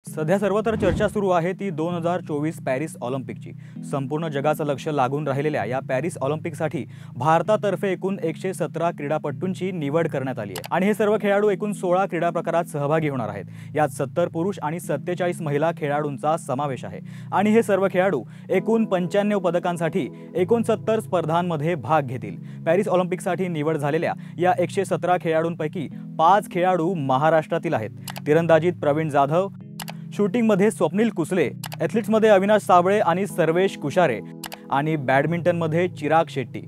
सध्या सर्वत्र चर्चा सुरू आहे ती 2024 पॅरिस ऑलिम्पिकची। संपूर्ण जगाचं लक्ष लागून राहिलेल्या या पॅरिस ऑलिम्पिकसाठी भारतातर्फे एकूण 117 क्रीडापटूंची निवड करण्यात आली आहे आणि हे सर्व खेळाडू एकूण 16 क्रीडा प्रकारात सहभागी होणार आहेत। यात 70 पुरुष आणि 47 महिला खेळाडूंचा समावेश आहे आणि हे सर्व खेळाडू एकूण 95 पदकांसाठी 69 स्पर्धांमध्ये भाग घेतील। पॅरिस ऑलिम्पिकसाठी निवड झालेल्या या 117 खेळाडूंपैकी 5 खेळाडू महाराष्ट्रातील आहेत। तिरंदाजीत प्रवीण जाधव, शूटिंग मध्ये स्वप्नील कुसले, एथलीट्स मध्ये अविनाश साबळे आणि सर्वेश कुशारे आणि बॅडमिंटन मध्ये चिराग शेट्टी।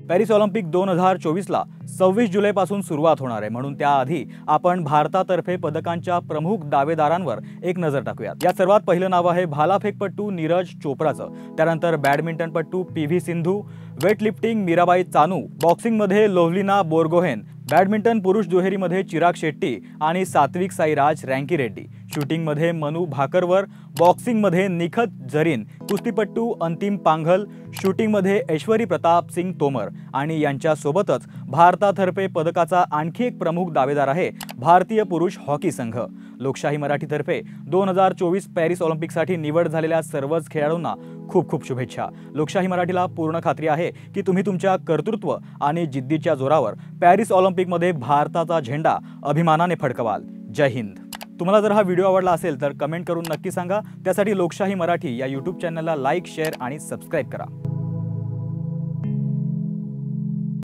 पॅरिस ऑलिम्पिक 2024 ला 26 जुलैपासून सुरुवात होणार आहे, म्हणून त्याआधी आपण भारतातर्फे पदकांच्या प्रमुख दावेदारांवर एक नजर टाकूयात। या सर्वात पहिलं नाव आहे भालाफेकपटू नीरज चोप्राचं, त्यानंतर बॅडमिंटनपटू P V. Sindhu, weightlifting Mirabai Chanu, boxing मध्ये लोव्हलिना बोरगोहेन, बॅडमिंटन पुरुष दुहेरीमध्ये चिराग शेट्टी आणि सात्विक साईराज रँकीरेड्डी, शूटिंग मध्ये मनू भाकरवर, बॉक्सिंग मध्ये निखत जरीन, कुस्तीपट्टू अंतिम पांघल, शूटिंग मध्ये ऐश्वरी प्रताप सिंग तोमर आणि यांच्या सोबतच भारतातर्फे पदकाचा आणखी एक प्रमुख दावेदार आहे भारतीय पुरुष हॉकी संघ। लोकशाही मराठीतर्फे 2024 पॅरिस ऑलिम्पिकसाठी निवड झालेल्या सर्वच खेळाडूंना खूप खूप शुभेच्छा। लोकशाही मराठीला पूर्ण खात्री आहे की तुम्ही तुमच्या कर्तृत्व आणि जिद्दीच्या जोरावर पॅरिस ऑलिम्पिकमध्ये भारताचा झेंडा अभिमानाने फडकवाल। जय हिंद। तुम्हाला जर हा व्हिडिओ आवडला असेल तर कमेंट करून नक्की सांगा। त्यासाठी लोकशाही मराठी या YouTube चॅनलला लाईक, शेअर आणि सबस्क्राइब करा।